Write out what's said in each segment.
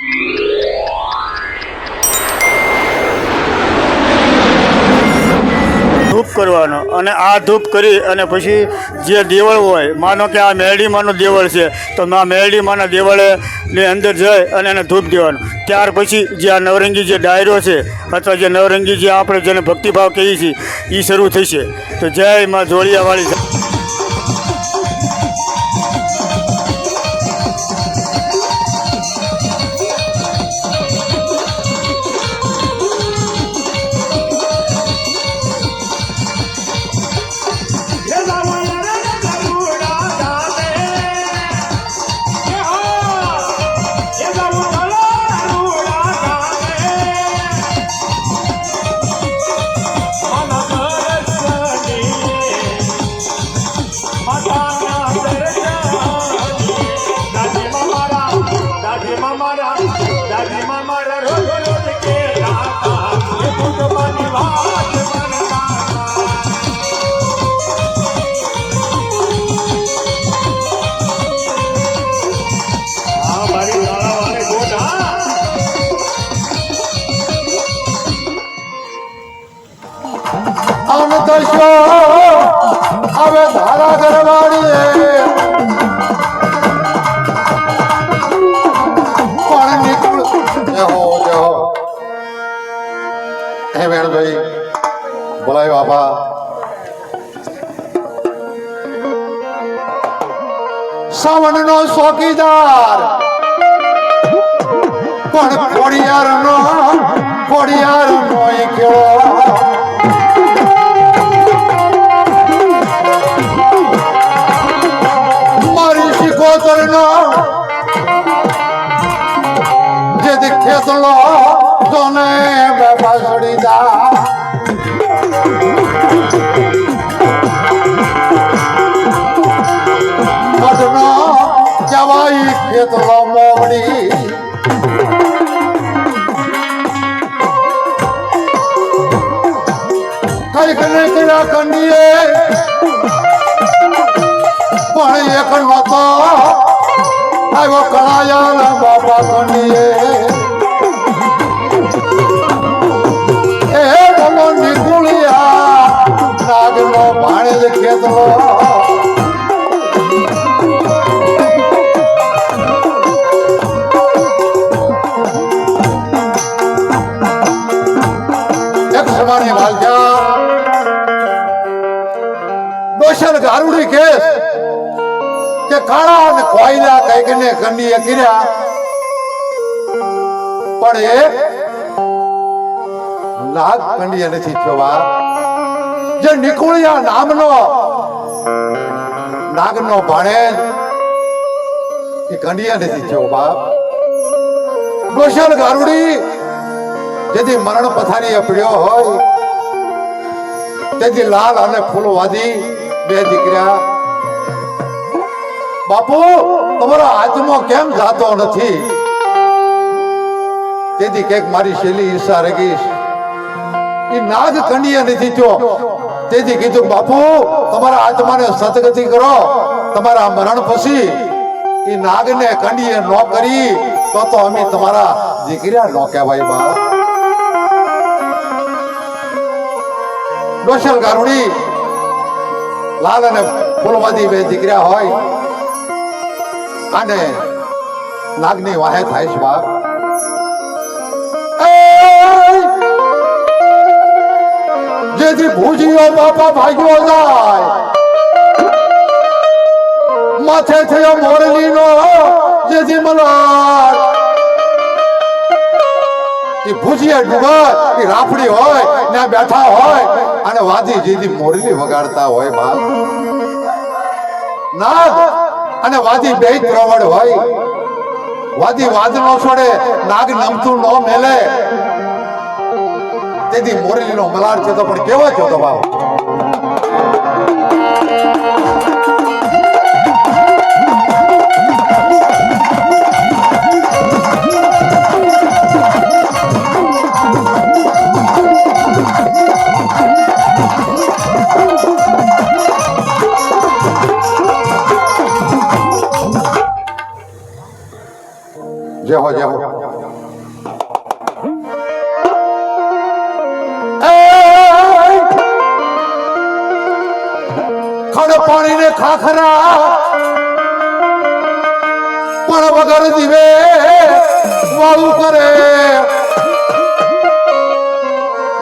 ધૂપ કરવાનો અને આ ધૂપ કરી અને પછી જે દેવળ હોય, માનો કે આ મેરડીમાંનું દેવળ છે તો આ મેરડીમાંના દેવળની અંદર જઈ અને એને ધૂપ દેવાનું. ત્યાર પછી જે આ નવરંગી જે ડાયરો છે અથવા જે નવરંગી જે આપણે જેને ભક્તિભાવ કહીએ છીએ એ શરૂ થશે. તો જય માં જોડિયાવાળી. હવે ધારા ઘરવાળી પણ નીકળ હે વેણભાઈ બોલાયો બાપા. સાવન નો ચોકીદાર પણ ખોડિયાર નો કેળો જે ખેતલો જોને બાસડી દા મધનો જવાઈ ખેતલો મોવડી કઈક ને કર્યા કંડીએ પણ એક નતો આવ્યો કળાયા બાપા કંડીએ એ બોલો નીકળ્યા નાગનો ભાણે ખેતલો એક સમાની વાલજા દોષર ગારુડી કેસ કે કાળા અને કોયલા કઈક ને કંડીએ કર્યા પણ એ નાગ કંડીએ નથી થવા. જે નિકુળિયા નામનો નાગનો ભાણે એ કંડીએ નથી થયો બાપ. દોષર ગારુડી જેથી મરણ પથારી પડ્યો હોય તેથી લાલ અને ફૂલવાદી બે દીકરા બાપુ તમારો આત્મો કેમ જાતો નથી? તેથી કઈક મારી શૈલી ઈર્ષા રગીશ એ નાગ કંડીએ નથી થયો. તેથી કીધું બાપુ તમારા આત્માને સદગતિ કરો. તમારા મરણ પછી એ નાગને કંડીએ ન કરી તો અમે તમારા દીકરા ન કહેવાય બાપ. દોષલ ગારુડી લાલ અને ફૂલવાદી બે દીકરા હોય અને નાગની વાહે થાય છે બાપ. જેથી ભૂજીઓ બાપા ભાગ્યો જાય માથે થયો મોરલી નો જેથી મલાર એ ભૂજીયા ડુબર એ રાફડી હોય ને બેઠા હોય અને વાદી જેથી મોરલી વગાડતા હોય બાપ. નાગ અને વાદી બે પ્રવડ હોય. વાદી વાદ નો છોડે, નાગ નમતું નો મેલે. તેથી મોરલી નો મલાર છે તો પણ કેવો છો તો બાપ. જય હો જય હો. ખાખરા પણ વગર દીવે વાળું કરે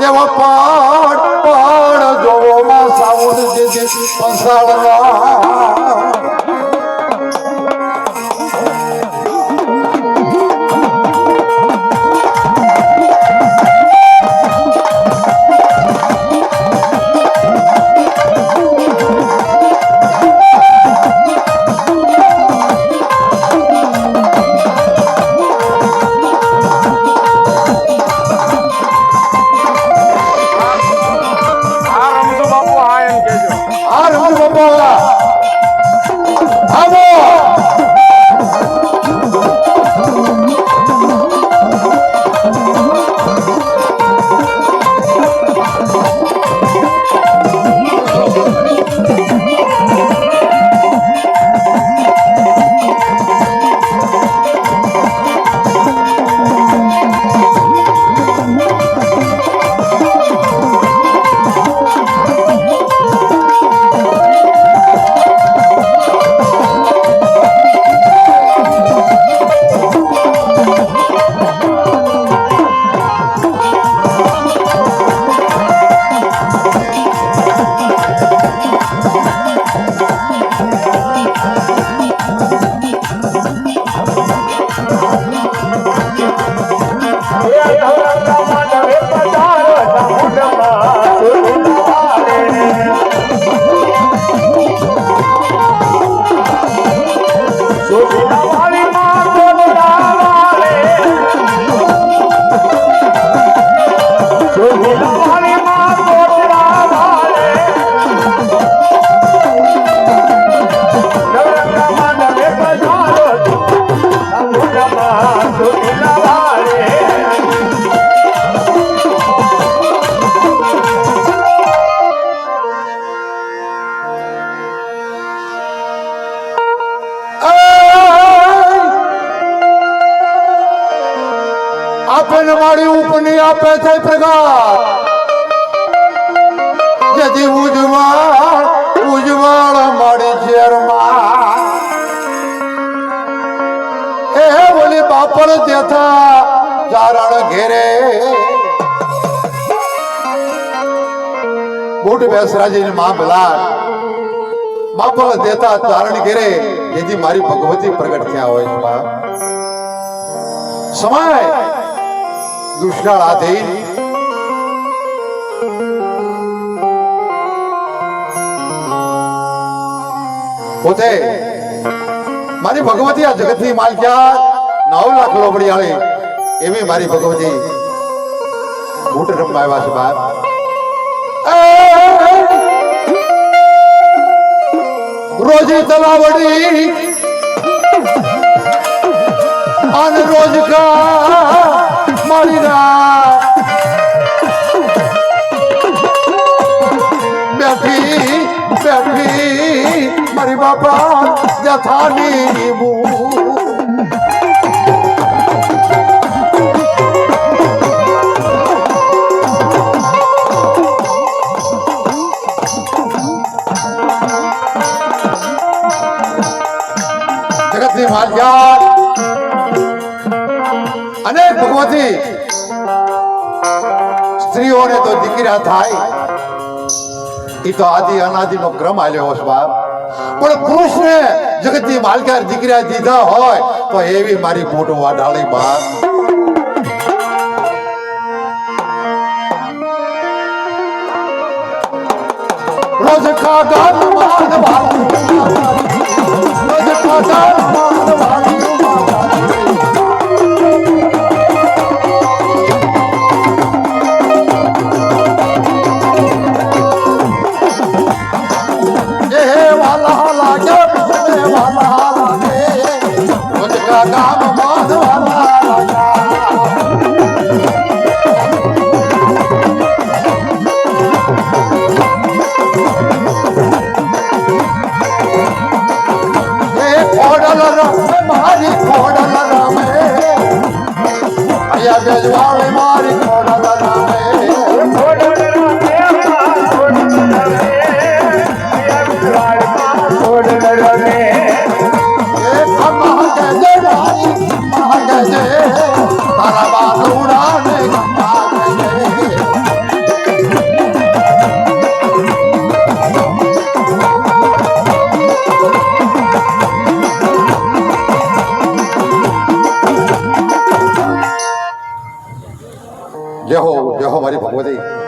એવા પાડ પાડ જોવો માં સાઉન્ડ જે પંસાડવા મારી ઉપની આપે છે પ્રકાશ જેથી ઉજવાળ ઉજવાળ મારી શેરમાં એ બોલી બાપડ દેતા ચારણ ઘેરે બુટ બેસરાજી ની માં બલાર બાપડ દેતા ચારણ ઘેરે જેથી મારી ભગવતી પ્રગટ થયા હોય છે બા સમય દુષ્કાળ આધીન પોતે મારી ભગવતી આ જગતની માલક્યા 9 લાખ લોબડીયાળી એવી મારી ભગવતી બૂટ રમવા આવ્યા છે બાપ રોજી તલાવડી અન રોજ કા મારી બેઠી બેઠી મારી બાપા જથાની જગતની માલજાત અને ભગવતી સ્ત્રીઓને તો દીકરા થાય એ તો આદિ અનાદિ નો ક્રમ આલ્યો છે બાપ પણ પુરુષને જગતની માલકાર દીકરા દીધા હોય તો એવી મારી મોટો વાડાળી બાપ રોજ ખાગા માન વાલી રોજ ખાગા માન વાલી બેજવાળે મારી ખોડા રામે ખોડા રામે જય હો મારી ભગવતી